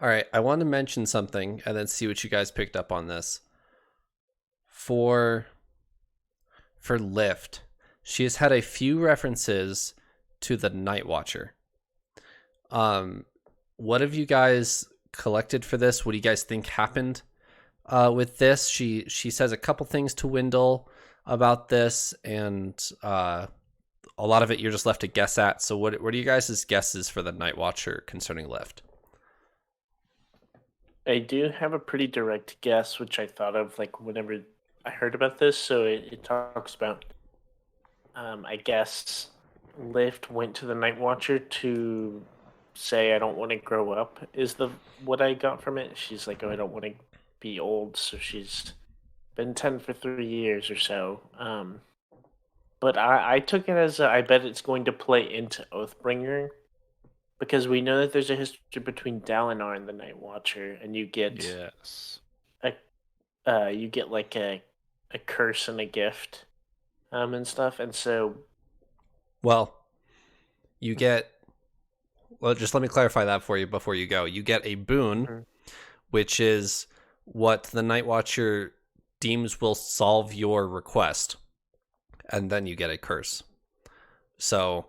All right, I want to mention something and then see what you guys picked up on this. For Lift, she has had a few references to the Night Watcher. What have you guys collected for this? What do you guys think happened with this? She says a couple things to Wendell about this, and a lot of it you're just left to guess at. So what are you guys' guesses for the Night Watcher concerning Lift? I do have a pretty direct guess, which I thought of like whenever I heard about this. So it talks about, I guess, Lift went to the Night Watcher to say, "I don't want to grow up." Is the what I got from it? She's like, "Oh, I don't want to be old," so she's been 10 for 3 years or so. But I took it as I bet it's going to play into Oathbringer because we know that there's a history between Dalinar and the Night Watcher, and Yes. you get like a curse and a gift, and stuff, and so Well, you get. Well, just let me clarify that for you before you go. You get a boon, Mhm. which is what the Night Watcher deems will solve your request, and then you get a curse. So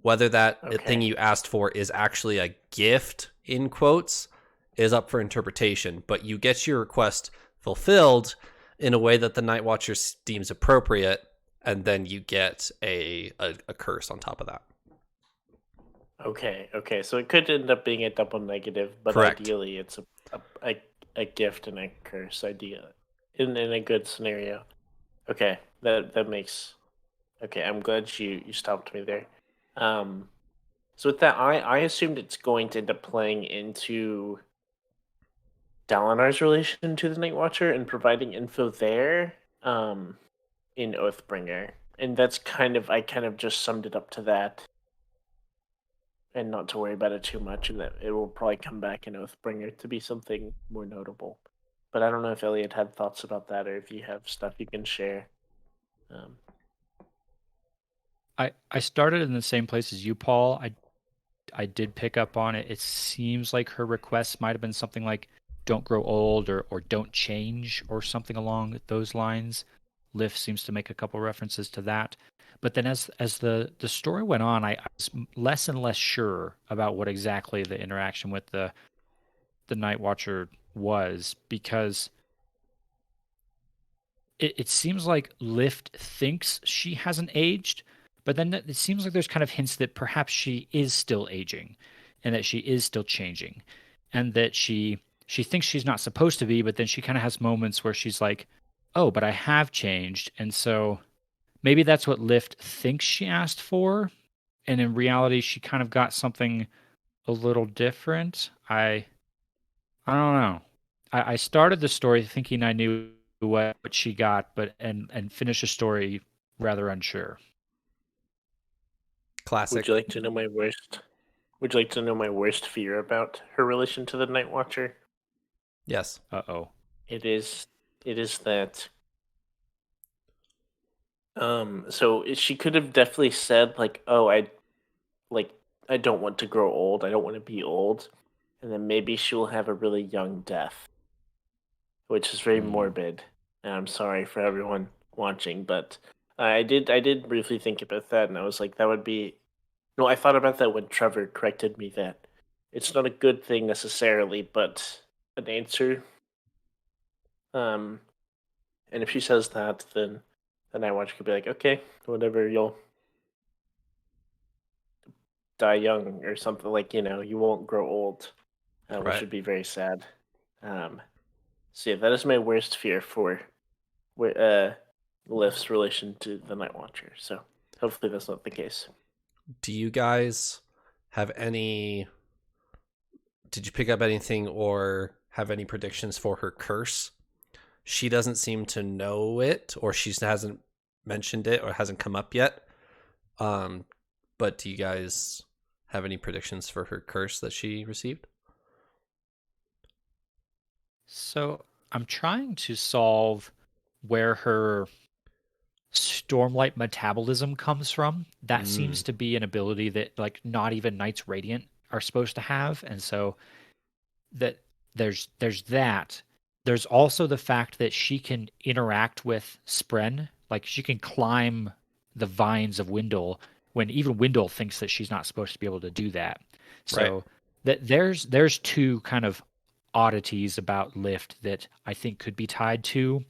whether that thing Okay. you asked for is actually a gift, in quotes, is up for interpretation, but you get your request fulfilled in a way that the Night Watcher deems appropriate, and then you get a curse on top of that. Okay, so it could end up being a double negative, but Correct. ideally it's a gift and a curse idea in a good scenario. Okay, that makes okay. I'm glad you stopped me there. Um, so with that, I assumed it's going to end up playing into Dalinar's relation to the Night Watcher and providing info there, in Oathbringer, and that's I kind of just summed it up to that, and not to worry about it too much, and that it will probably come back in Oathbringer to be something more notable. But I don't know if Elliot had thoughts about that, or if you have stuff you can share. Um, I started in the same place as you, Paul. I did pick up on it. It seems like her request might have been something like "Don't grow old" or "Don't change" or something along those lines. Lift seems to make a couple references to that. But then as the story went on, I was less and less sure about what exactly the interaction with the Night Watcher was, because it seems like Lift thinks she hasn't aged, but then it seems like there's kind of hints that perhaps she is still aging and that she is still changing, and that she thinks she's not supposed to be, but then she kind of has moments where she's like, "Oh, but I have changed." And so maybe that's what Lift thinks she asked for, and in reality she kind of got something a little different. I don't know. I started the story thinking I knew what she got, but and finished the story rather unsure. would Classic. you like to know my worst? Would you like to know my worst fear about her relation to the Night Watcher? Yes. Uh-oh. It is it is that so she could have definitely said like, "Oh, like I don't want to grow old. I don't want to be old." And then maybe she will have a really young death, which is very Mm. morbid. And I'm sorry for everyone watching, but I did briefly think about that, and I was like, that would be no. I thought about that when Trevor corrected me that it's not a good thing necessarily, but an answer. Um, and if she says that, then the Night Watch could be like, okay, whatever, you'll die young or something, like, you won't grow old, which Right. would be very sad. Um, so yeah, that is my worst fear for Lift's relation to the Night Watcher. So hopefully that's not the case. Do you guys have any? Did you pick up anything or have any predictions for her curse? She doesn't seem to know it, or she hasn't mentioned it, or hasn't come up yet. Um, but do you guys have any predictions for her curse that she received? So I'm trying to solve where her Stormlight metabolism comes from. That seems Mm. to be an ability that like not even Knights Radiant are supposed to have, and so that there's that. There's also the fact that she can interact with Spren, like she can climb the vines of Wendell when even Wendell thinks that she's not supposed to be able to do that. Right. So that there's two kind of oddities about Lift that I think could be tied to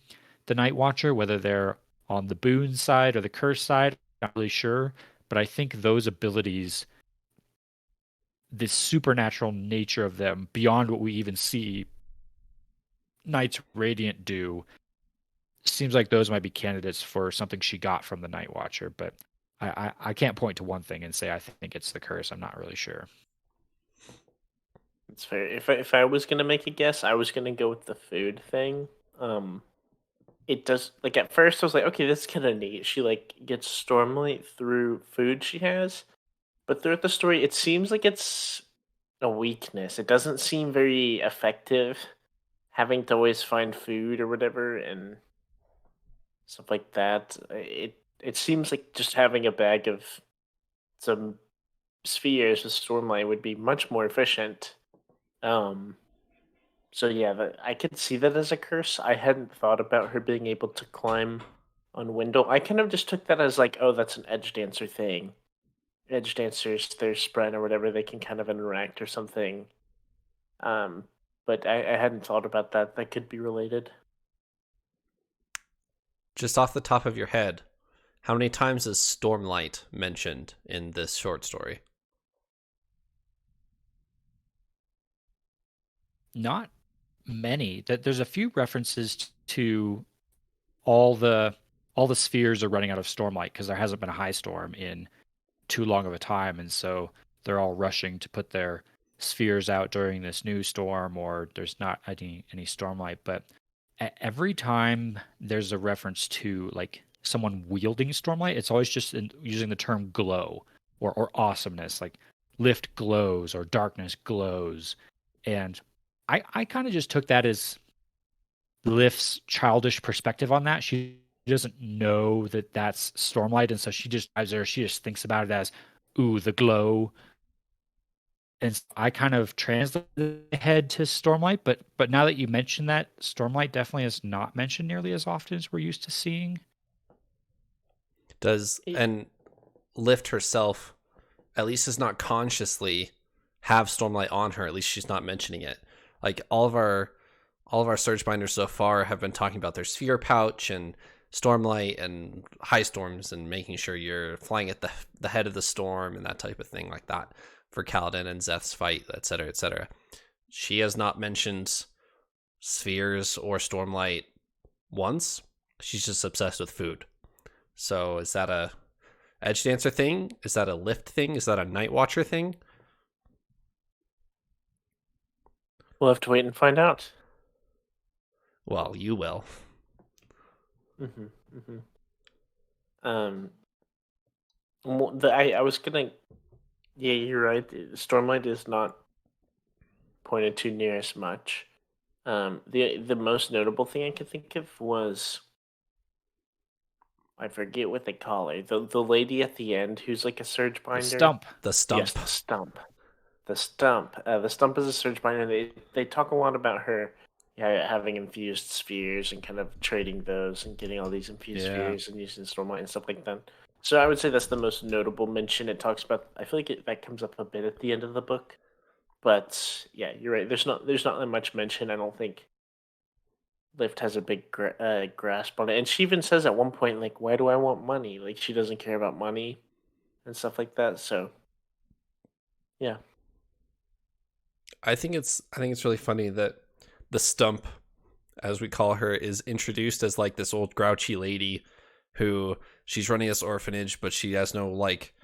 the Night Watcher, whether they're on the boon side or the curse side. I'm not really sure, but I think those abilities, the supernatural nature of them, beyond what we even see Knights Radiant do, seems like those might be candidates for something she got from the Night Watcher. But I can't point to one thing and say I think it's the curse. I'm not really sure. It's fair. If I was gonna make a guess, I was gonna go with the food thing. It does, like, at first I was like, okay, this is kind of neat. She like gets Stormlight through food she has, but throughout the story, it seems like it's a weakness. It doesn't seem very effective, having to always find food or whatever and stuff like that. It seems like just having a bag of some spheres with Stormlight would be much more efficient. Um, so yeah, I could see that as a curse. I hadn't thought about her being able to climb on Wendell. I kind of just took that as like, oh, that's an edge dancer thing. Edge dancers, their spread or whatever, they can kind of interact or something. Um, but I hadn't thought about that. That could be related. Just off the top of your head, how many times is Stormlight mentioned in this short story? Not many. That there's a few references to all the spheres are running out of Stormlight because there hasn't been a high storm in too long of a time, and so they're all rushing to put their spheres out during this new storm, or there's not any Stormlight. But every time there's a reference to like someone wielding Stormlight, it's always just using the term glow or awesomeness, like Lift glows or darkness glows. And I kind of just took that as Lift's childish perspective on that. She doesn't know that that's Stormlight, and so she just drives there. She just thinks about it as, ooh, the glow. And I kind of translated ahead to Stormlight, but now that you mention that, Stormlight definitely is not mentioned nearly as often as we're used to seeing. And Lift herself, at least does not consciously have Stormlight on her. At least she's not mentioning it. Like all of our Surge Binders so far have been talking about their sphere pouch and Stormlight and high storms and making sure you're flying at the head of the storm and that type of thing like that for Kaladin and Zeth's fight, etc., etc. She has not mentioned spheres or Stormlight once. She's just obsessed with food. So is that a Edge Dancer thing? Is that a Lift thing? Is that a Night Watcher thing? We'll have to wait and find out. Well, you will. I was gonna. Yeah, you're right. Stormlight is not pointed to near as much. The most notable thing I could think of was, I forget what they call her. The lady at the end who's like a surge binder. The stump. Yes, the stump. The stump. The stump is a surge binder. They talk a lot about her, having infused spheres and kind of trading those and getting all these infused spheres and using Stormlight and stuff like that. So I would say that's the most notable mention. It talks about. I feel like that comes up a bit at the end of the book, but yeah, you're right. There's not that much mention. I don't think Lift has a big grasp on it, and she even says at one point, like, "Why do I want money?" Like she doesn't care about money and stuff like that. So yeah. I think it's really funny that the stump, as we call her, is introduced as like this old grouchy lady who she's running this orphanage, but she has no like.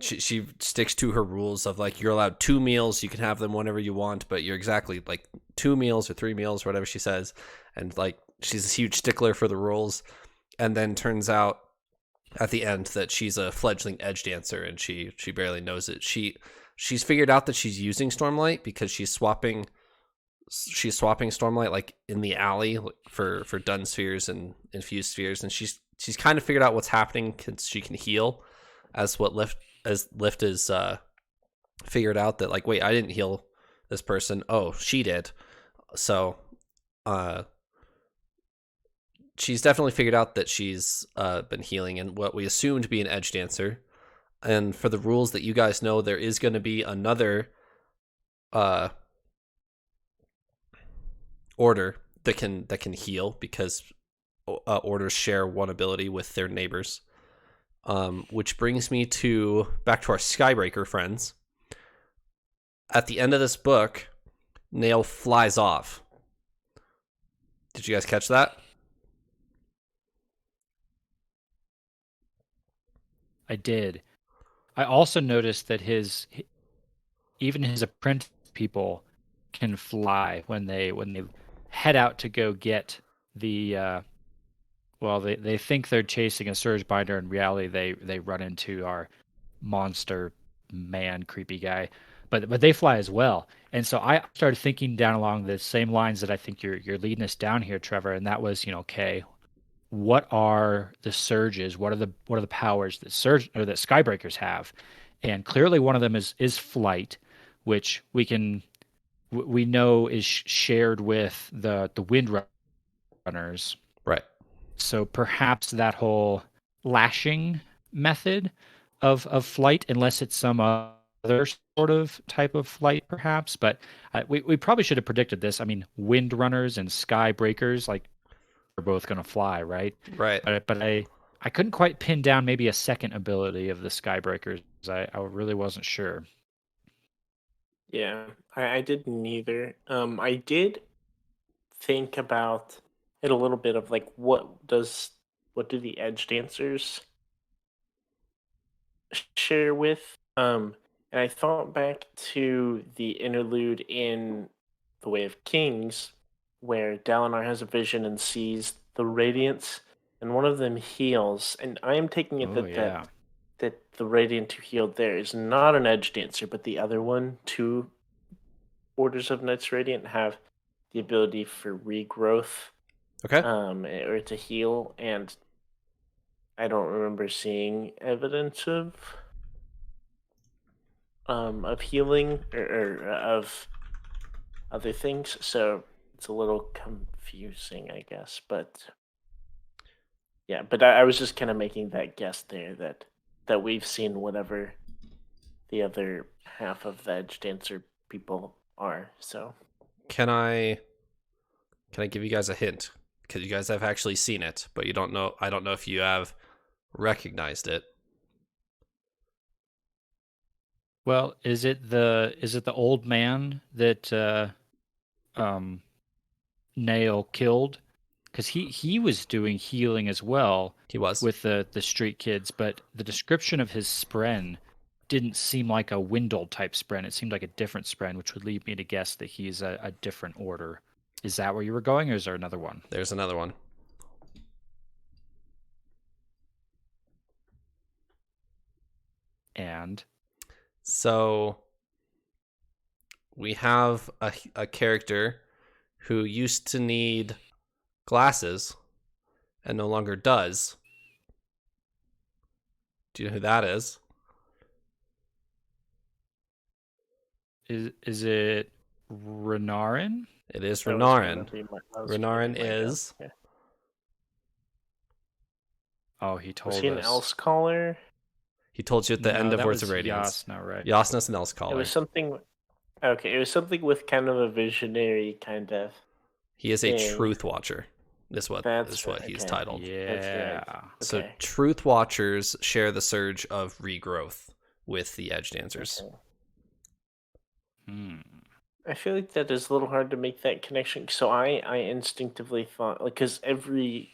She sticks to her rules of like you're allowed 2 meals, you can have them whenever you want, but you're exactly like 2 meals or 3 meals or whatever she says, and like she's a huge stickler for the rules, and then turns out at the end that she's a fledgling edge dancer and she barely knows it. She's figured out that she's using Stormlight because she's swapping Stormlight like in the alley for dun spheres and infused spheres, and she's kind of figured out what's happening because she can heal, as Lift is figured out that like, wait, I didn't heal this person. Oh, she did. So, she's definitely figured out that she's been healing and what we assume to be an Edgedancer. And for the rules that you guys know, there is going to be another order that can heal, because orders share one ability with their neighbors. Which brings me back to our Skybreaker friends. At the end of this book, Nail flies off. Did you guys catch that? I did. I also noticed that even his apprentice people can fly when they head out to go get the they think they're chasing a surge binder. In reality, they run into our monster man creepy guy, but they fly as well. And so I started thinking down along the same lines that I think you're leading us down here, Trevor. And that was, okay, what are the surges? What are the powers that surge or that Skybreakers have? And clearly one of them is flight, which we know is shared with the wind runners. Right. So perhaps that whole lashing method of flight, unless it's some other sort of type of flight, perhaps. But we probably should have predicted this. I mean, wind runners and Skybreakers, like, are both going to fly, right? Right. But I couldn't quite pin down maybe a second ability of the Skybreakers. I really wasn't sure. Yeah, I didn't either. I did think about it a little bit of like what do the Edgedancers share with? And I thought back to the interlude in The Way of Kings, where Dalinar has a vision and sees the radiance, and one of them heals. And I am taking it that the radiant who healed there is not an Edgedancer, but the other one. Two orders of Knights Radiant have the ability for regrowth, Okay. or to heal, and I don't remember seeing evidence of healing or of other things, so it's a little confusing, I guess. But yeah, but I was just kind of making that guess there that we've seen whatever the other half of the Edgedancer people are. So Can I give you guys a hint? Because you guys have actually seen it, but you don't know. I don't know if you have recognized it. Well, is it the old man that Nail killed? Because he was doing healing as well. He was with the street kids, but the description of his spren didn't seem like a Windle type spren. It seemed like a different spren, which would lead me to guess that he's a different order. Is that where you were going, or is there another one? There's another one. And so we have a character who used to need glasses and no longer does. Do you know who that is? Is it Renarin? It is that was Renarin. gonna be Renarin my is. guess. Yeah. Oh, he told Was he an us. Else Caller? He told you at the end of Words of Radiance. Jasna, right? Jasna's an Else It Caller. was something. Okay, it was something with kind of a visionary kind of. He is a thing. Truth Watcher. That's what That's he's okay. titled. Yeah. right. So Okay. Truth Watchers share the surge of regrowth with the Edgedancers. Okay. Hmm. I feel like that is a little hard to make that connection. So I instinctively thought, like, because every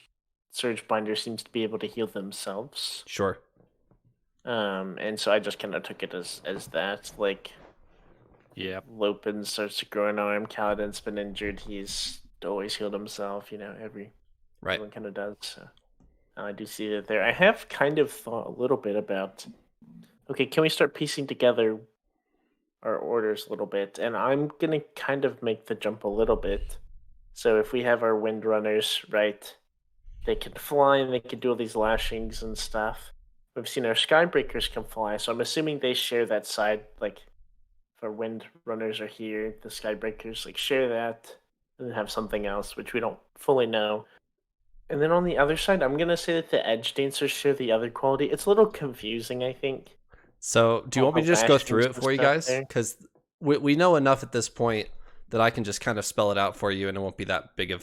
Surge Binder seems to be able to heal themselves. Sure. And so I just kind of took it as that. Like, Yep. Lopin starts to grow an arm. Kaladin's been injured. He's always healed himself. Everyone kind of does. So I do see that there. I have kind of thought a little bit about, okay, can we start piecing together our orders a little bit? And I'm going to kind of make the jump a little bit. So if we have our wind runners, right, they can fly and they can do all these lashings and stuff. We've seen our Skybreakers can fly, so I'm assuming they share that side, like, our wind runners are here, the Skybreakers like share that, and then have something else which we don't fully know. And then on the other side, I'm gonna say that the Edgedancers share the other quality. It's a little confusing, I think. So, do you All want me the to just go lashings through it and for you stuff guys? there. Because we know enough at this point that I can just kind of spell it out for you, and it won't be that big of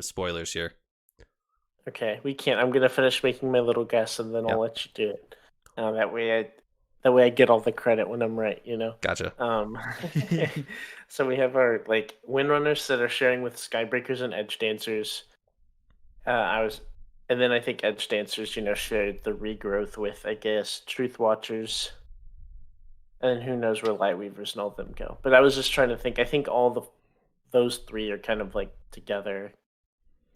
spoilers here. Okay, we can't. I'm gonna finish making my little guess, and then Yep. I'll let you do it. That way I get all the credit when I'm right. You know. Gotcha. So we have our like Windrunners that are sharing with Skybreakers and Edgedancers. And then I think Edgedancers, shared the regrowth with, I guess, Truth Watchers. And then who knows where Lightweavers and all of them go. But I was just trying to think. I think those three are kind of like together,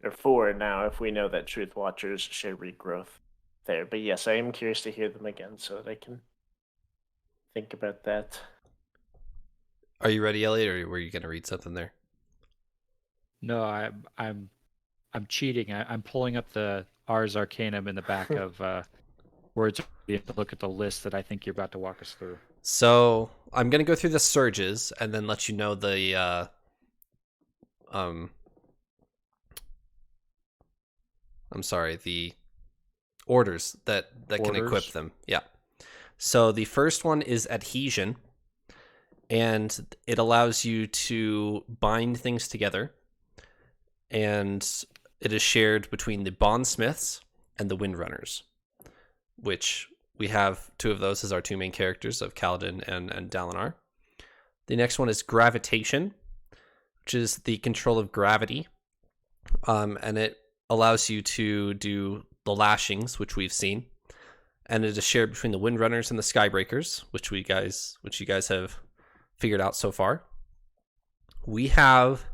or four now, if we know that Truth Watchers share regrowth there. But yes, I am curious to hear them again so that I can think about that. Are you ready, Elliot, or were you going to read something there? No, I'm cheating. I'm pulling up the Ars Arcanum in the back of Words to look at the list that I think you're about to walk us through. So I'm going to go through the surges and then let you know the the orders that can equip them. Yeah. So the first one is Adhesion, and it allows you to bind things together, and it is shared between the Bondsmiths and the Windrunners, which we have two of those as our two main characters of Kaladin and Dalinar. The next one is Gravitation, which is the control of gravity, and it allows you to do the lashings, which we've seen, and it is shared between the Windrunners and the Skybreakers, which you guys have figured out so far. We have,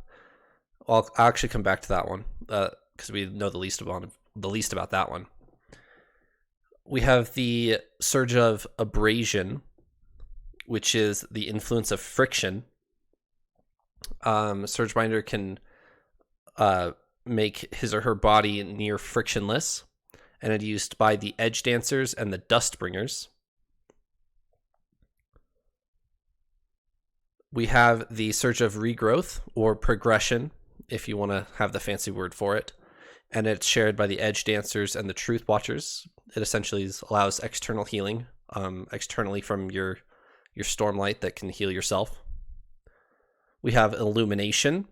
I'll actually come back to that one because we know the least about that one. We have the surge of abrasion, which is the influence of friction. Surgebinder can make his or her body near frictionless, and it is used by the Edgedancers and the Dustbringers. We have the surge of regrowth, or progression, if you want to have the fancy word for it, and it's shared by the Edgedancers and the Truth Watchers. It essentially allows external healing, externally from your Stormlight that can heal yourself. We have Illumination,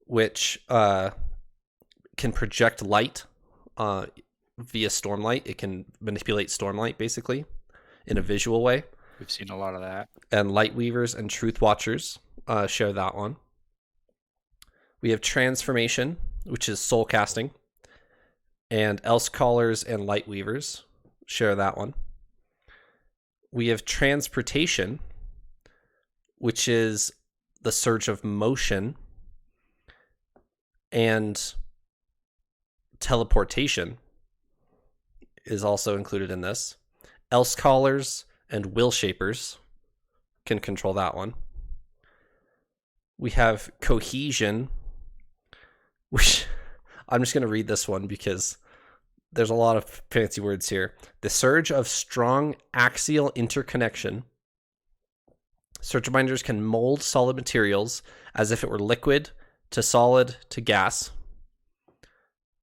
which can project light via Stormlight. It can manipulate Stormlight, basically, in a visual way. We've seen a lot of that. And Lightweavers and Truth Watchers share that one. We have Transformation, which is soul casting, and Elsecallers and Lightweavers share that one. We have Transportation, which is the surge of motion, and Teleportation is also included in this. Elsecallers and Will Shapers can control that one. We have Cohesion, which I'm just going to read this one because there's a lot of fancy words here. The surge of strong axial interconnection. Surgebinders can mold solid materials as if it were liquid to solid to gas.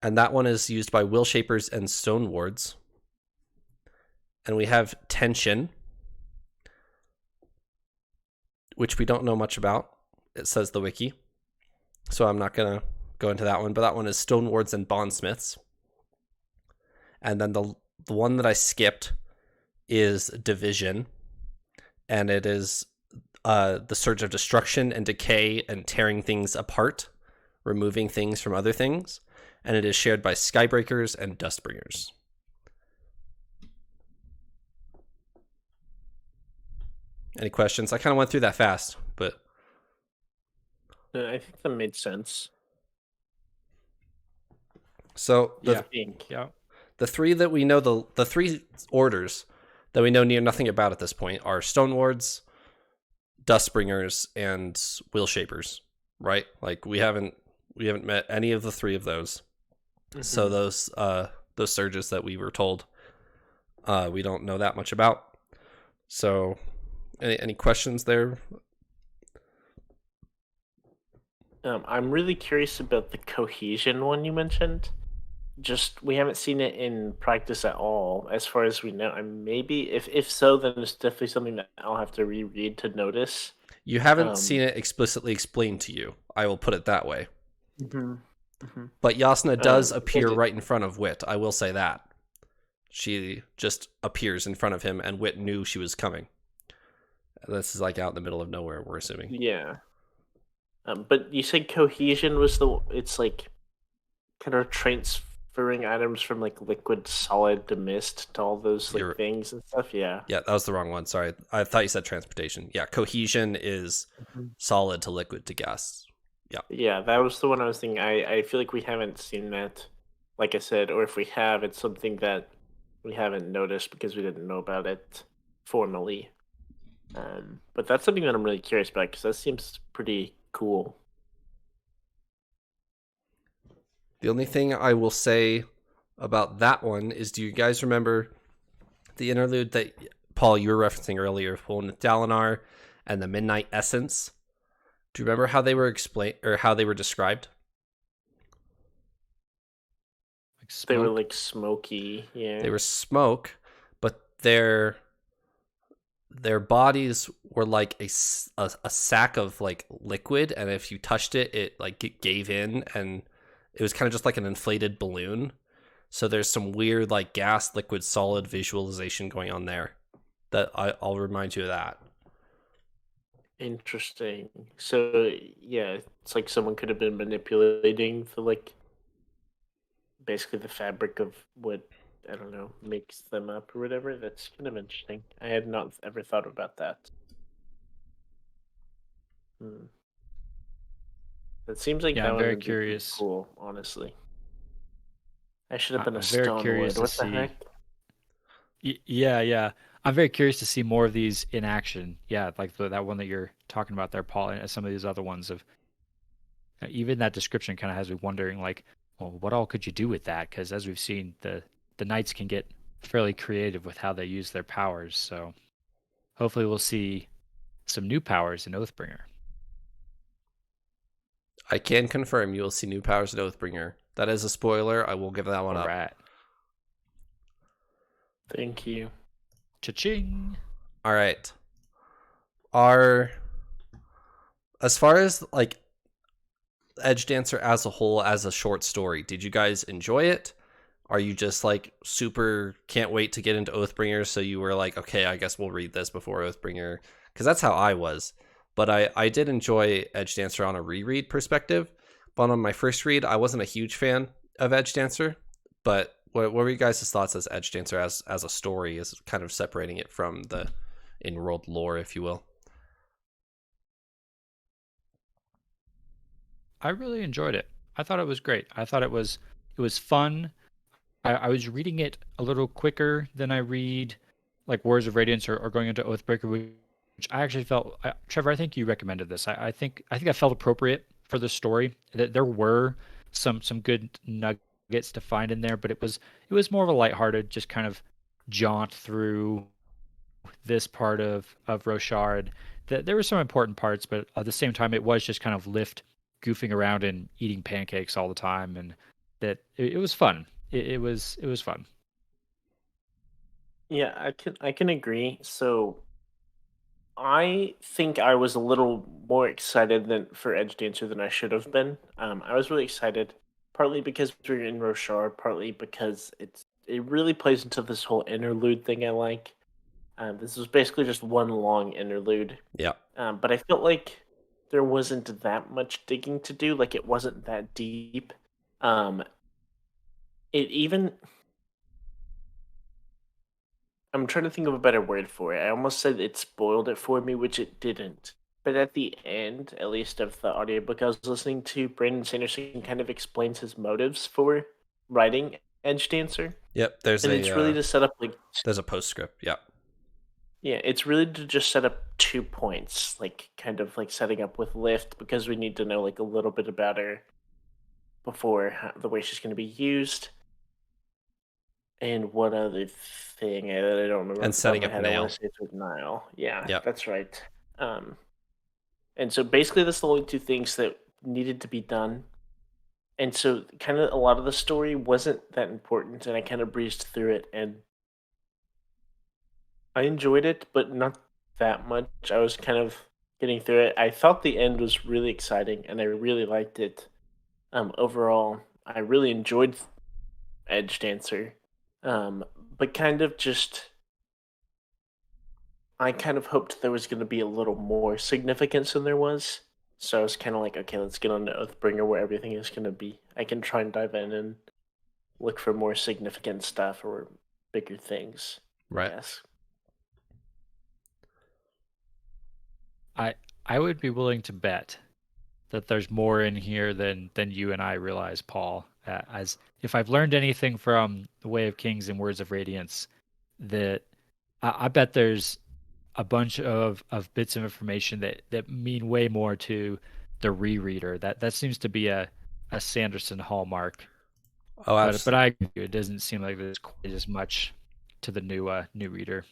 And that one is used by Will Shapers and Stone Wards. And we have Tension, which we don't know much about. It says the wiki, so I'm not going to go into that one, but that one is Stone Wards and Bondsmiths. And then the one that I skipped is Division, and it is the surge of destruction and decay and tearing things apart, removing things from other things, and it is shared by Skybreakers and Dustbringers. Any questions? I kind of went through that fast, but I think that made sense. So Yeah. the three that we know, the three orders that we know near nothing about at this point are Stone Wards, Dustbringers, and Will Shapers, right? Like we haven't met any of the three of those. Mm-hmm. So those surges that we were told we don't know that much about. So Any questions there? I'm really curious about the cohesion one you mentioned. Just we haven't seen it in practice at all, as far as we know. And maybe if so, then it's definitely something that I'll have to reread to notice. You haven't seen it explicitly explained to you. I will put it that way. But Yasna does appear right in front of Wit. I will say that. She just appears in front of him, and Wit knew she was coming. This is like out in the middle of nowhere, we're assuming. Yeah. But you said cohesion was it's like kind of transferring items from like liquid, solid to mist to all those like things and stuff. Yeah. Yeah, that was the wrong one. Sorry. I thought you said transportation. Yeah, cohesion is solid to liquid to gas. Yeah. Yeah, that was the one I was thinking. I feel like we haven't seen that, like I said, or if we have, it's something that we haven't noticed because we didn't know about it formally. But that's something that I'm really curious about because that seems pretty cool. The only thing I will say about that one is, do you guys remember the interlude that, Paul, you were referencing earlier, with Dalinar and the Midnight Essence? Do you remember how they were explained or how they were described? They were like smoky, yeah. They were smoke, but their bodies were like a sack of like liquid, and if you touched it, it gave in, and it was kind of just like an inflated balloon. So there's some weird like gas, liquid, solid visualization going on there. That I'll remind you of that. Interesting. So yeah, it's like someone could have been manipulating the like basically the fabric of what, I don't know, makes them up or whatever. That's kind of interesting. I had not ever thought about that. That seems like that I'm one very would be curious. Cool, honestly. I should have been a very curious Stonewood. to What the see. heck? Yeah. I'm very curious to see more of these in action. Yeah, like that one that you're talking about there, Paul, and some of these other ones of even that description kind of has me wondering, like, well, what all could you do with that? Because as we've seen, the knights can get fairly creative with how they use their powers. So hopefully we'll see some new powers in Oathbringer. I can confirm you will see new powers in Oathbringer. That is a spoiler. I will give that one up. Thank you. Cha-ching. All right. As far as like Edgedancer as a whole, as a short story, did you guys enjoy it? Are you just like super can't wait to get into Oathbringer, so you were like, okay, I guess we'll read this before Oathbringer? Because that's how I was. But I did enjoy Edgedancer on a reread perspective. But on my first read, I wasn't a huge fan of Edgedancer. But what were you guys' thoughts as Edgedancer as a story, as kind of separating it from the in-world lore, if you will? I really enjoyed it. I thought it was great. I thought it was fun. I was reading it a little quicker than I read like Words of Radiance or going into Oathbreaker, which I actually felt. Trevor, I think you recommended this. I think I felt appropriate for the story. That there were some good nuggets to find in there, but it was more of a lighthearted, just kind of jaunt through this part of Roshar. There were some important parts, but at the same time, it was just kind of Lift goofing around and eating pancakes all the time, and that it was fun. It was fun. Yeah, I can agree. So I think I was a little more excited for Edgedancer than I should have been. I was really excited, partly because we're in Roshar, partly because it really plays into this whole interlude thing I like. This was basically just one long interlude. Yeah. But I felt like there wasn't that much digging to do. Like it wasn't that deep. I'm trying to think of a better word for it. I almost said it spoiled it for me, which it didn't. But at the end, at least of the audiobook I was listening to, Brandon Sanderson kind of explains his motives for writing Edgedancer. Yep, it's really to set up like there's a postscript. Yeah. Yeah, it's really to just set up 2 points, like kind of like setting up with Lift, because we need to know like a little bit about her before the way she's going to be used. And one other thing that I don't remember And off the top of setting my up head, I want Nail. to say it's with Nile. Yeah, Yep. that's right. Um, and so basically, that's the only two things that needed to be done. And so, kind of a lot of the story wasn't that important, and I kind of breezed through it, and I enjoyed it, but not that much. I was kind of getting through it. I thought the end was really exciting, and I really liked it. Overall, I really enjoyed Edgedancer, but kind of just I kind of hoped there was going to be a little more significance than there was. So I was kind of like, okay, let's get on to Oathbringer where everything is going to be. I can try and dive in and look for more significant stuff or bigger things. Right. Yes. I would be willing to bet that there's more in here than you and I realize, Paul. As if I've learned anything from The Way of Kings and Words of Radiance, that I bet there's a bunch of bits of information that mean way more to the rereader. That seems to be a Sanderson hallmark. Oh, But absolutely. I agree. It doesn't seem like there's quite as much to the new reader.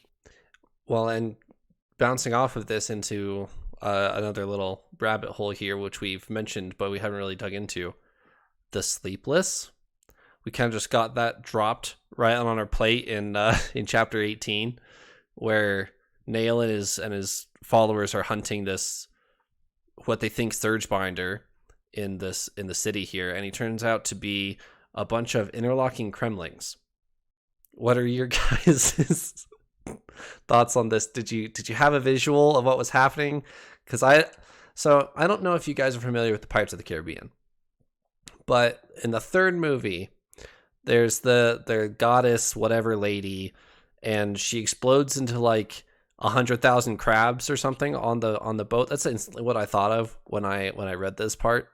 Well, and bouncing off of this into another little rabbit hole here, which we've mentioned, but we haven't really dug into, the Sleepless. We kind of just got that dropped right on our plate in chapter 18, where Nail and his followers are hunting this what they think Surgebinder in the city here, and he turns out to be a bunch of interlocking Kremlings. What are your guys' thoughts on this? Did you have a visual of what was happening? Because I don't know if you guys are familiar with the Pirates of the Caribbean, but in the third movie, there's the goddess whatever lady, and she explodes into like 100,000 crabs or something on the boat. That's instantly what I thought of when I read this part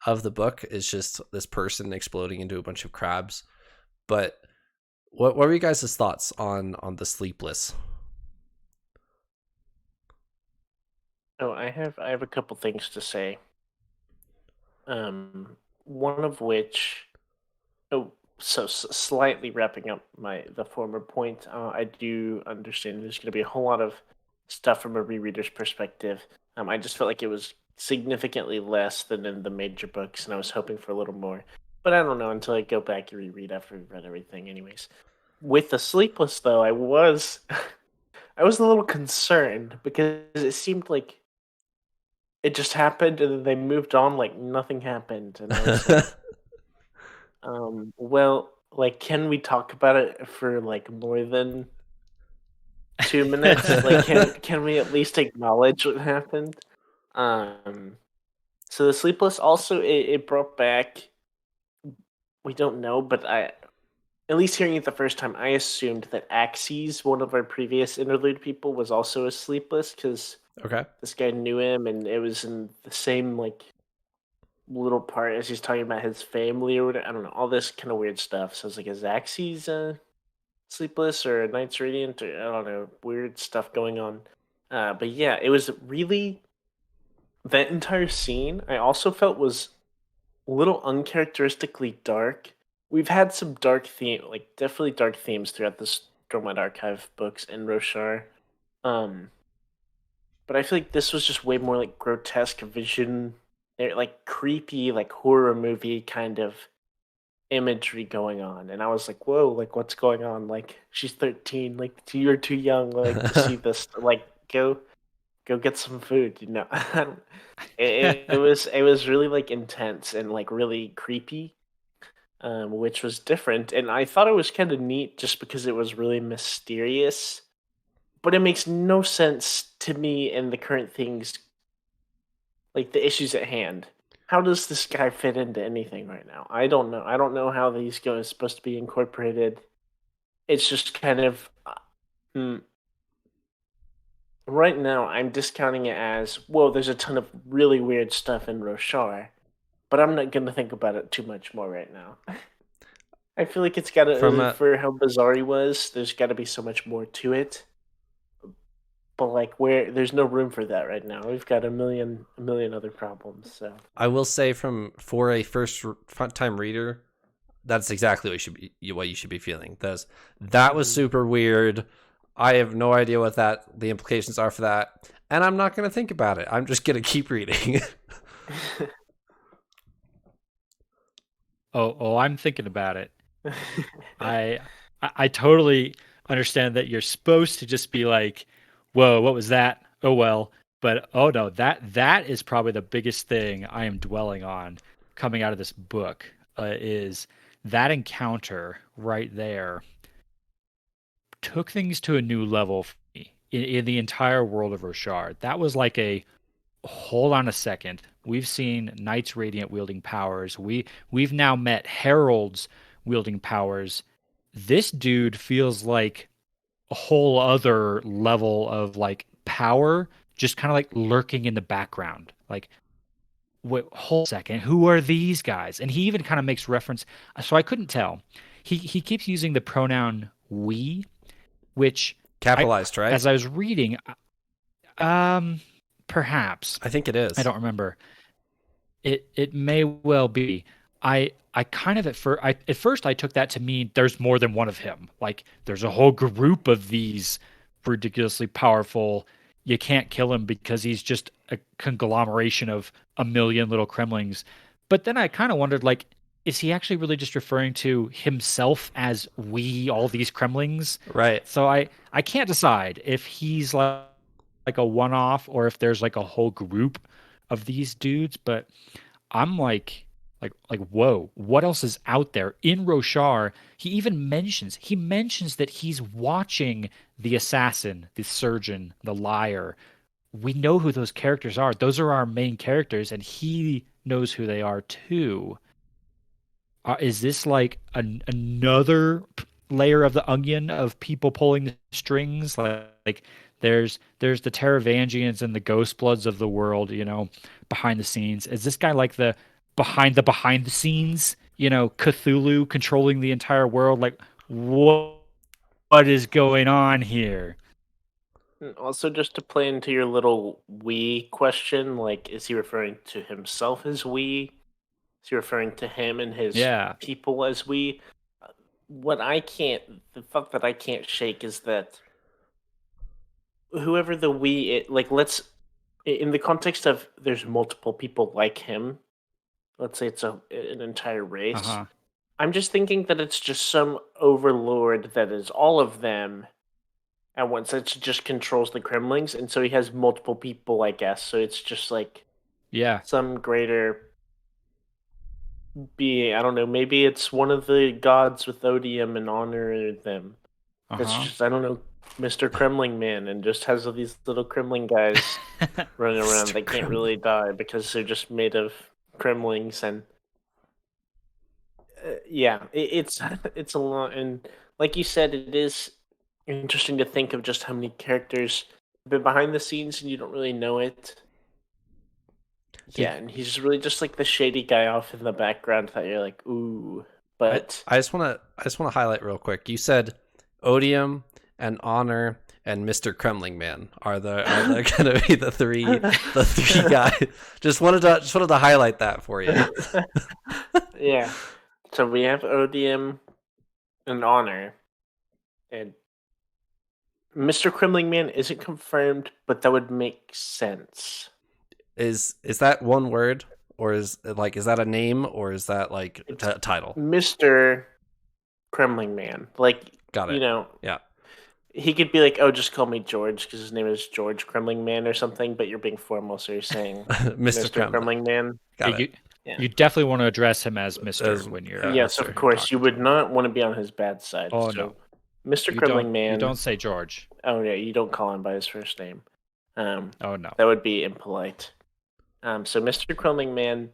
of the book. Is just this person exploding into a bunch of crabs. But what were you guys' thoughts on the Sleepless? Oh, I have a couple things to say. One of which, oh, so slightly wrapping up the former point. I do understand there's going to be a whole lot of stuff from a rereader's perspective. I just felt like it was significantly less than in the major books, and I was hoping for a little more. But I don't know until I go back and reread after we've read everything. Anyways, with the Sleepless though, I was I was a little concerned because it seemed like it just happened and then they moved on like nothing happened, and I was like, well, like, can we talk about it for like more than 2 minutes? Like, can we at least acknowledge what happened? Um, so the Sleepless also it brought back. We don't know, but at least hearing it the first time, I assumed that Axes, one of our previous interlude people, was also a Sleepless because Okay. this guy knew him, and it was in the same like little part as he's talking about his family or whatever. I don't know, all this kind of weird stuff. So I was like, is Axes Sleepless or a Knights Radiant, or I don't know, weird stuff going on. But yeah, it was really that entire scene. I also felt was a little uncharacteristically dark. We've had some dark theme, like definitely dark themes throughout the Stormlight Archive books and Roshar. Um, but I feel like this was just way more like grotesque vision, like creepy, like horror movie kind of imagery going on, and I was like, "Whoa! Like, what's going on? Like, she's 13. Like, you're too young, like, to see this. Like, go get some food." You know, it was really like intense and like really creepy, which was different, and I thought it was kind of neat just because it was really mysterious. But it makes no sense to me in the current things, like the issues at hand. How does this guy fit into anything right now? I don't know. I don't know how these guys are supposed to be incorporated. It's just kind of hmm, right now. I'm discounting it as well. There's a ton of really weird stuff in Roshar, but I'm not gonna think about it too much more right now. I feel like it's got From to a for how bizarre he was. There's got to be so much more to it. But like, where there's no room for that right now. We've got a million other problems. So I will say for a first time reader, that's exactly what you should be feeling. That was super weird. I have no idea what the implications are for that, and I'm not going to think about it. I'm just going to keep reading. Oh, I'm thinking about it. I totally understand that you're supposed to just be like, "Whoa, what was that? Oh well." But oh no, that is probably the biggest thing I am dwelling on coming out of this book is that encounter right there took things to a new level for me in the entire world of Roshar. That was like a hold on a second. We've seen Knights Radiant wielding powers. We've now met Heralds wielding powers. This dude feels like a whole other level of like power, just kind of like lurking in the background. Like, wait, hold a second, who are these guys? And he even kind of makes reference. So I couldn't tell. He keeps using the pronoun we, which Capitalized, right? As I was reading, perhaps I think it is. I don't remember. It may well be. I kind of at first I took that to mean there's more than one of him. Like there's a whole group of these ridiculously powerful. You can't kill him because he's just a conglomeration of a million little Kremlings. But then I kind of wondered, like, is he actually really just referring to himself as we, all these Kremlings? Right. So I can't decide if he's like a one-off or if there's like a whole group of these dudes, but I'm like whoa, what else is out there in Roshar? He mentions that he's watching the assassin, the surgeon, the liar. We know who those characters are. Those are our main characters, and he knows who they are too. Is this like another layer of the onion of people pulling the strings? Like there's the Taravangians and the Ghost Bloods of the world, behind the scenes. Is this guy like the behind the scenes, Cthulhu controlling the entire world? Like what is going on here? Also, just to play into your little we question, like, is he referring to himself as we? Is he referring to him and his people as we? The thought that I can't shake is that whoever the we, in the context of there's multiple people like him, let's say it's an entire race. Uh-huh. I'm just thinking that it's just some overlord that is all of them at once. It just controls the Kremlings, and so he has multiple people, I guess. So it's just like some greater being. I don't know. Maybe it's one of the gods with odium and honor them. It's just, I don't know, Mr. Kremling Man, and just has all these little Kremling guys running around that can't really die because they're just made of Kremlings. And it's a lot. And like you said, it is interesting to think of just how many characters have been behind the scenes and you don't really know it. Yeah, and he's really just like the shady guy off in the background that you're like, ooh. But I just want to highlight real quick. You said odium and honor and Mr. Kremling Man are going to be the three guys. Just wanted to highlight that for you. Yeah. So we have odium and honor, and Mr. Kremling Man isn't confirmed, but that would make sense. Is that one word, or is that a name, or is that like a title? Mr. Kremling Man, like, got it. Yeah. He could be like, oh, just call me George because his name is George Kremling Man or something. But you're being formal, so you're saying Mr. Kremling Man. Got it. You definitely want to address him as Mr. when you're. Yes, of course. You would not want to be on his bad side. Oh no, Mr. Kremling Man. You don't say George. Oh yeah, you don't call him by his first name. Oh no, that would be impolite. So Mr. Kremling Man.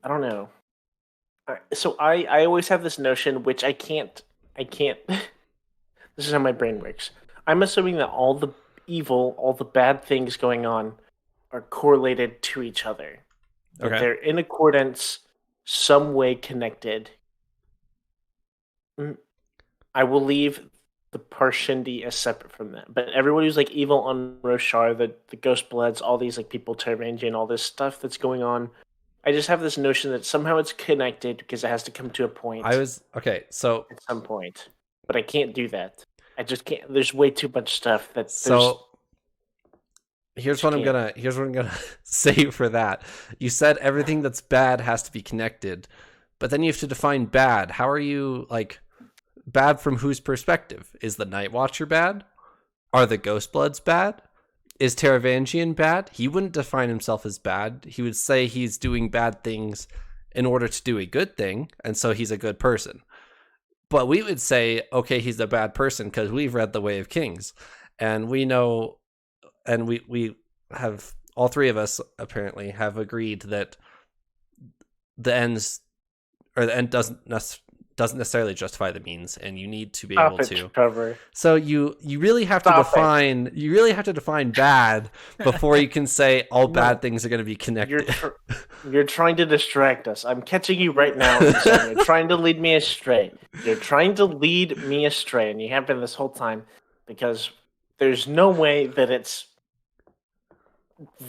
I don't know. So I always have this notion, which I can't. This is how my brain works. I'm assuming that all the evil, all the bad things going on are correlated to each other. Okay. That they're in accordance, some way connected. I will leave the Parshendi as separate from that. But everyone who's like evil on Roshar, the Ghost Bloods, all these like people, Taravangian, all this stuff that's going on, I just have this notion that somehow it's connected because it has to come to a point so at some point. But I can't do that. I just can't. There's way too much stuff that here's what I'm gonna say for that. You said everything that's bad has to be connected, but then you have to define bad. How are you like bad from whose perspective? Is the Night Watcher bad? Are the Ghostbloods bad? Is Taravangian bad? He wouldn't define himself as bad. He would say he's doing bad things in order to do a good thing, and so he's a good person. But we would say, okay, he's a bad person because we've read The Way of Kings, and we know, and we have, all three of us apparently have agreed that the end doesn't necessarily justify the means, and you need to be able to cover. So you really have to define bad before you can say all bad things are going to be connected. You're trying to distract us. I'm catching you right now. You're trying to lead me astray. You're trying to lead me astray, and you have been this whole time, because there's no way that it's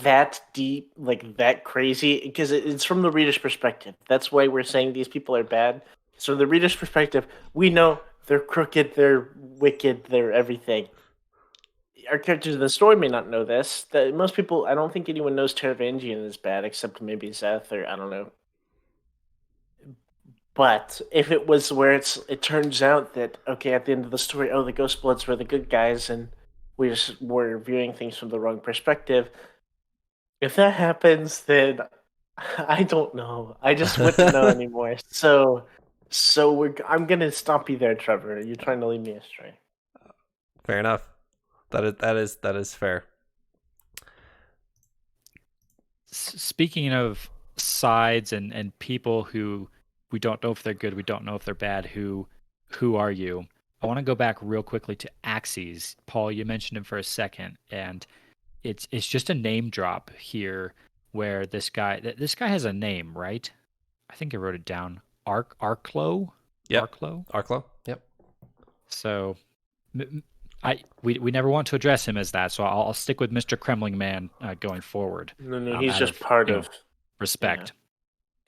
that deep, like that crazy, because it's from the reader's perspective. That's why we're saying these people are bad. So the reader's perspective, we know they're crooked, they're wicked, they're everything. Our characters in the story may not know this. That most people, I don't think anyone knows Taravangian is bad, except maybe Zeth, or I don't know. But if it was where it turns out that, okay, at the end of the story, the Ghostbloods were the good guys, and we're viewing things from the wrong perspective. If that happens, then I don't know. I just wouldn't know anymore. So I'm gonna stop you there, Trevor. You're trying to lead me astray. Fair enough. That is fair. Speaking of sides and people who we don't know if they're good, we don't know if they're bad. Who are you? I want to go back real quickly to Axes. Paul, you mentioned him for a second, and it's just a name drop here where this guy has a name, right? I think I wrote it down. Arklo? Yep. Arklo? Yep. So we never want to address him as that, so I'll stick with Mr. Kremling Man going forward. No, he's just part of respect.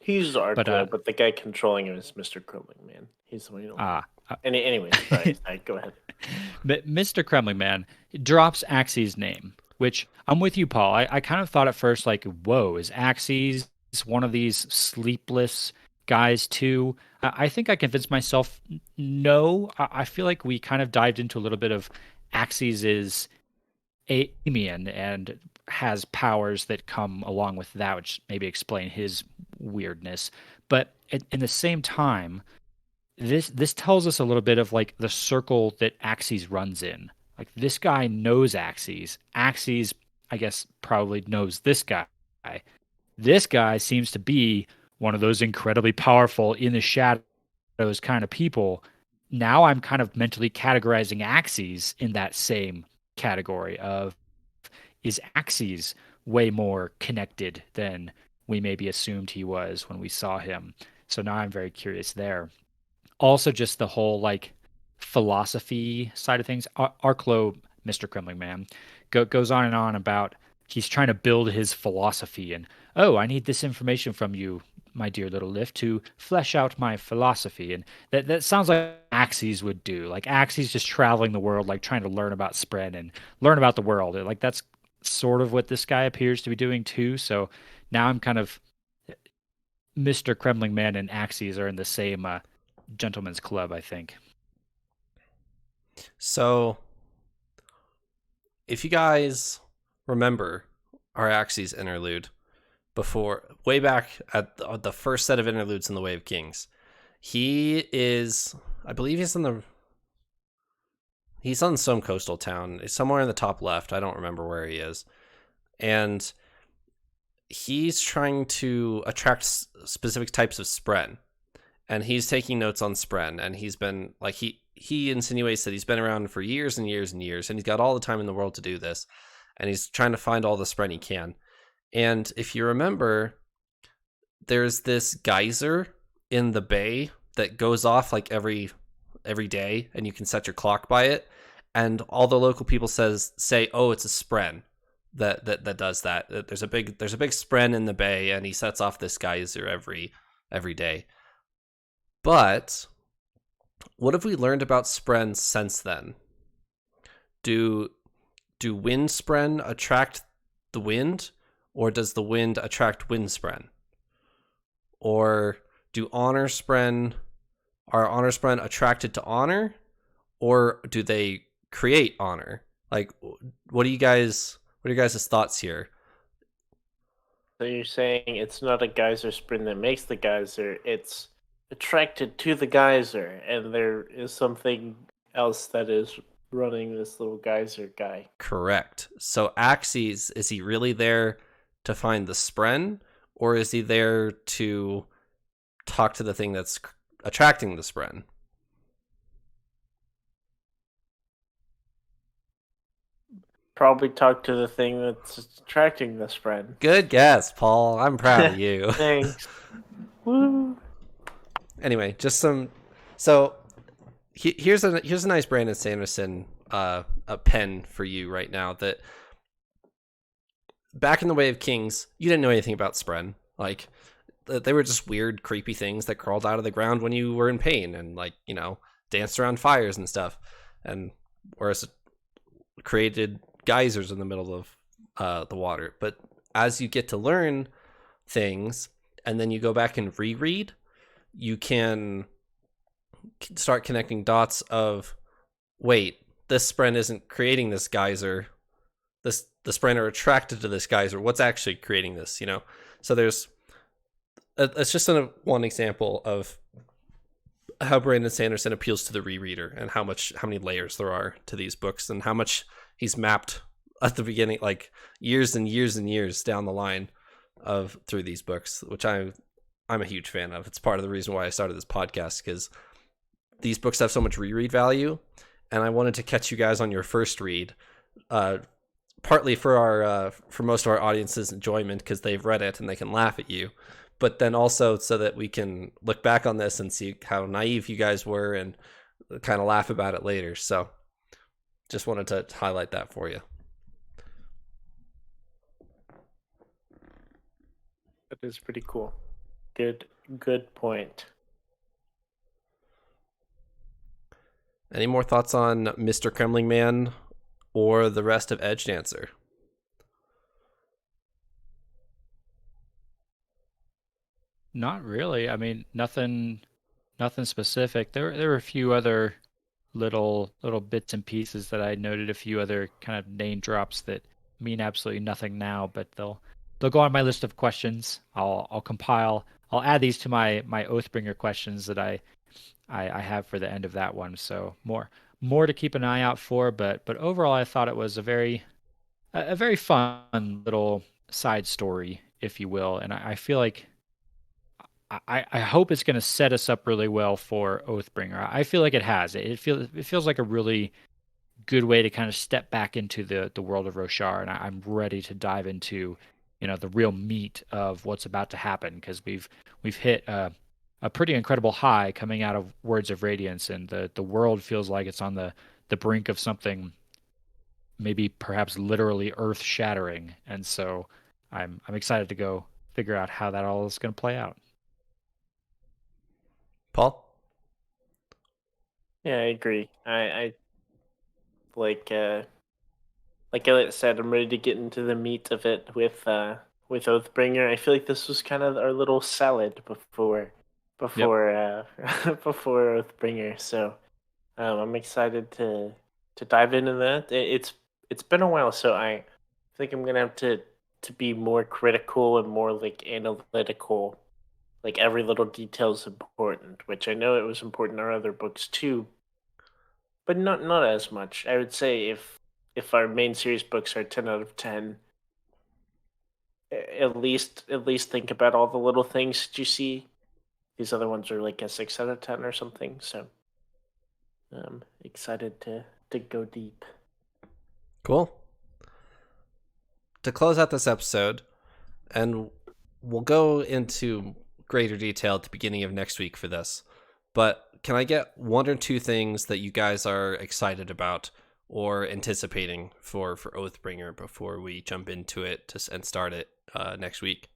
Yeah. He's Arklo, but the guy controlling him is Mr. Kremling Man. He's the one you don't Anyway, sorry, go ahead. But Mr. Kremling Man drops Axes' name, which I'm with you, Paul. I kind of thought at first, like, whoa, is Axes one of these sleepless guys too? I think I convinced myself no. I feel like we kind of dived into a little bit of Axes is alien and has powers that come along with that, which maybe explain his weirdness. But in the same time, this tells us a little bit of like the circle that Axes runs in. Like this guy knows Axes. Axes, I guess, probably knows this guy. This guy seems to be one of those incredibly powerful in the shadows kind of people. Now I'm kind of mentally categorizing Axes in that same category of, is Axes way more connected than we maybe assumed he was when we saw him? So now I'm very curious there. Also, just the whole like philosophy side of things. Arklo, Mr. Kremling Man, goes on and on about he's trying to build his philosophy, and I need this information from you, my dear little Lift, to flesh out my philosophy. And that sounds like Axes would do. Like Axes just traveling the world, like trying to learn about Spren and learn about the world. Like that's sort of what this guy appears to be doing too. So now I'm kind of Mr. Kremling Man and Axes are in the same gentleman's club, I think. So if you guys remember our Axes interlude before, way back at the first set of interludes in The Way of Kings, he is, I believe he's on some coastal town, somewhere in the top left. I don't remember where he is. And he's trying to attract specific types of Spren. And he's taking notes on Spren. And he's been, like, he insinuates that he's been around for years and years and years. And he's got all the time in the world to do this. And he's trying to find all the Spren he can. And if you remember, there's this geyser in the bay that goes off like every day, and you can set your clock by it. And all the local people say, oh, it's a Spren. that does that. There's a big spren in the bay, and he sets off this geyser every day. But what have we learned about spren since then? Do wind spren attract the wind, or does the wind attract wind spren? Or are honor spren attracted to honor, or do they create honor? Like, what are you guys' thoughts here? So you're saying it's not a geyser spren that makes the geyser, it's attracted to the geyser, and there is something else that is running this little geyser guy. Correct. So Axes, is he really there to find the spren, or is he there to talk to the thing that's attracting the spren? Probably talk to the thing that's attracting the spren. Good guess, Paul. I'm proud of you. Thanks. Woo. Anyway, just some. So here's a nice Brandon Sanderson a pen for you right now. That back in the Way of Kings, you didn't know anything about spren. Like, they were just weird, creepy things that crawled out of the ground when you were in pain, and, like, you know, danced around fires and stuff. And whereas it created geysers in the middle of the water. But as you get to learn things, and then you go back and reread, you can start connecting dots of, wait, this spren isn't creating this geyser. The spren are attracted to this geyser. What's actually creating this, you know? So there's... It's just one example of how Brandon Sanderson appeals to the rereader, and how many layers there are to these books, and how much he's mapped at the beginning, like years and years and years down the line through these books, which I'm a huge fan of. It's part of the reason why I started this podcast, because these books have so much reread value, and I wanted to catch you guys on your first read, partly for most of our audience's enjoyment, because they've read it and they can laugh at you, but then also so that we can look back on this and see how naive you guys were and kind of laugh about it later. So just wanted to highlight that for you. That is pretty cool. Good point. Any more thoughts on Mr. Kremling Man or the rest of Edgedancer? Not really. I mean, nothing specific. There were a few other little bits and pieces that I noted, a few other kind of name drops that mean absolutely nothing now, but they'll go on my list of questions. I'll compile. I'll add these to my Oathbringer questions that I have for the end of that one. So more to keep an eye out for. But overall, I thought it was a very fun little side story, if you will, and I feel like I hope it's going to set us up really well for Oathbringer. I feel like it has. It feels like a really good way to kind of step back into the world of Roshar, and I'm ready to dive into, you know, the real meat of what's about to happen, because we've hit a pretty incredible high coming out of Words of Radiance, and the world feels like it's on the brink of something maybe perhaps literally earth shattering, and so I'm excited to go figure out how that all is going to play out. Paul? Yeah, I agree. I like Elliot said, I'm ready to get into the meat of it with Oathbringer. I feel like this was kind of our little salad before before Oathbringer. So I'm excited to dive into that. It's been a while, so I think I'm gonna have to be more critical and more like analytical. Like, every little detail is important, which I know it was important in our other books too, but not as much. I would say if our main series books are 10 out of 10, at least think about all the little things that you see. These other ones are like a 6 out of 10 or something. So I'm excited to go deep. Cool. To close out this episode, and we'll go into greater detail at the beginning of next week for this, but can I get one or two things that you guys are excited about or anticipating for Oathbringer before we jump into it and start it next week?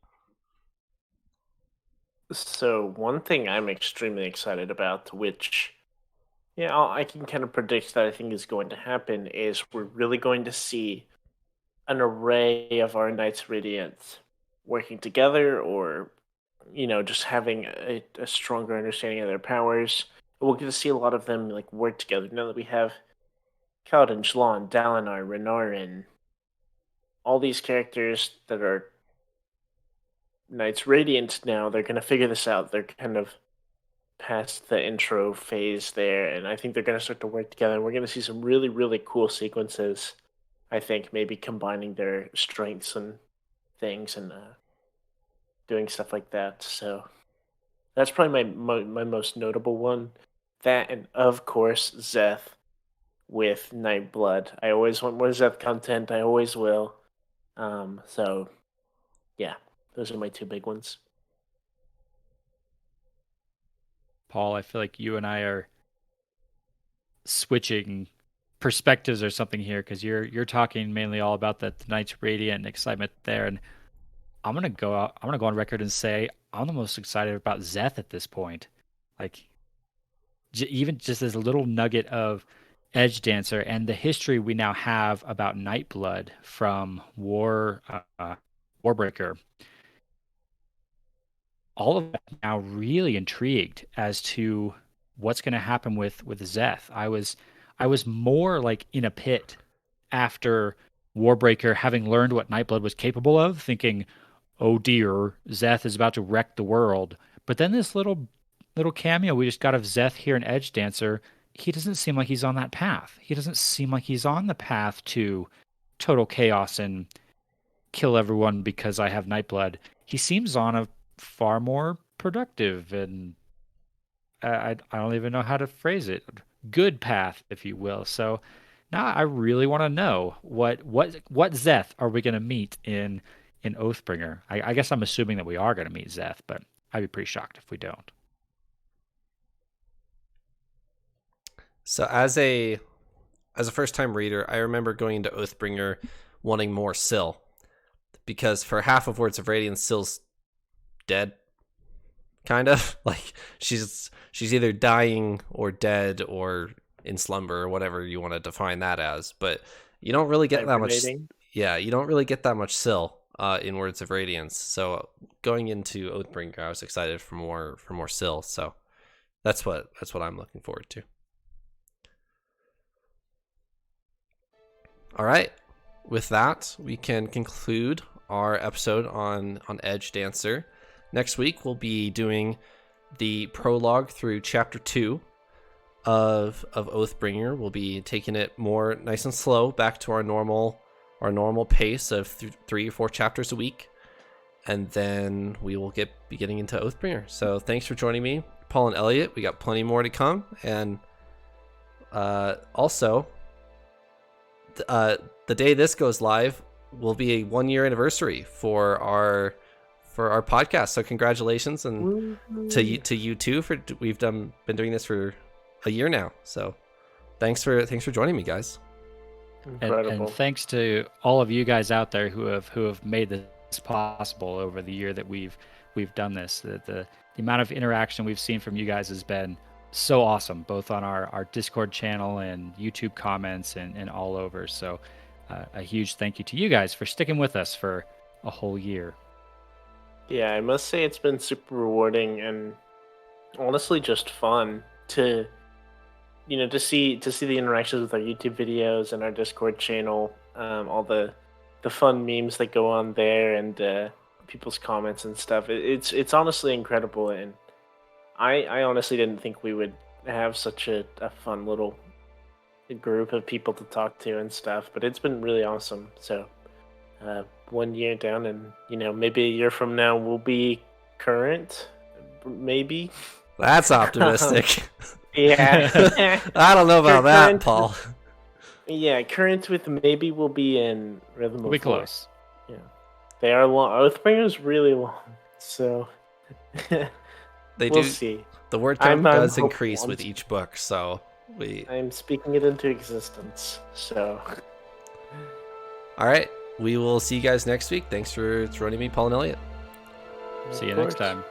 So one thing I'm extremely excited about, which I can kind of predict that I think is going to happen, is we're really going to see an array of our Knights Radiant working together, or just having a stronger understanding of their powers. We'll get to see a lot of them like work together now that we have Kaladin, Shallan, Dalinar, Renarin, all these characters that are Knights Radiant now. They're going to figure this out. They're kind of past the intro phase there, and I think they're going to start to work together. And we're going to see some really, really cool sequences. I think maybe combining their strengths and things and doing stuff like that. So that's probably my most notable one. That, and of course Szeth with Nightblood. I always want more Szeth content. I always will. So yeah, those are my two big ones. Paul, I feel like you and I are switching perspectives or something here, because you're talking mainly all about the Knights Radiant and excitement there, and I'm gonna go on record and say I'm the most excited about Szeth at this point. Like, even just this little nugget of Edgedancer and the history we now have about Nightblood from Warbreaker, all of that now really intrigued as to what's going to happen with Szeth. I was more like in a pit after Warbreaker, having learned what Nightblood was capable of, thinking, oh dear, Szeth is about to wreck the world. But then this little cameo we just got of Szeth here in Edgedancer, he doesn't seem like he's on that path. He doesn't seem like he's on the path to total chaos and kill everyone because I have Nightblood. He seems on a far more productive and I don't even know how to phrase it, good path, if you will. So now I really want to know what Szeth are we going to meet in Oathbringer. I guess I'm assuming that we are going to meet Szeth, but I'd be pretty shocked if we don't. So as a first time reader, I remember going into Oathbringer wanting more Syl, because for half of Words of Radiance, Syl's dead, kind of. Like she's either dying or dead or in slumber or whatever you want to define that as. But you don't really get that much. Yeah, you don't really get that much Syl in Words of Radiance. So going into Oathbringer, I was excited for more Syl. So that's what I'm looking forward to. All right. With that, we can conclude our episode on Edgedancer. Next week, we'll be doing the prologue through Chapter 2 of Oathbringer. We'll be taking it more nice and slow, back to our normal pace of 3 or 4 chapters a week. And then we will be getting into Oathbringer. So thanks for joining me, Paul and Eliot. We got plenty more to come. And also, the day this goes live will be a 1-year anniversary for our podcast. So congratulations, and to you too, for we've been doing this for a year now. So thanks for joining me, guys. And thanks to all of you guys out there who have made this possible over the year that we've done this. The amount of interaction we've seen from you guys has been so awesome, both on our Discord channel and YouTube comments and all over. So a huge thank you to you guys for sticking with us for a whole year. Yeah, I must say it's been super rewarding and honestly just fun to see the interactions with our YouTube videos and our Discord channel, all the fun memes that go on there, and people's comments and stuff. It's honestly incredible, and I honestly didn't think we would have such a fun little group of people to talk to and stuff, but it's been really awesome. So 1 year down, and maybe a year from now we'll be current, maybe. That's optimistic. Yeah. I don't know about that, Paul. Yeah, current with maybe we'll be in Rhythm of We'll be Force. close. Yeah, they are long. Oathbringer's really long, so We'll see. The word count does increase with each book, so I'm speaking it into existence. So, All right. We will see you guys next week. Thanks for joining me, Paul and Elliot. See you of next course. time.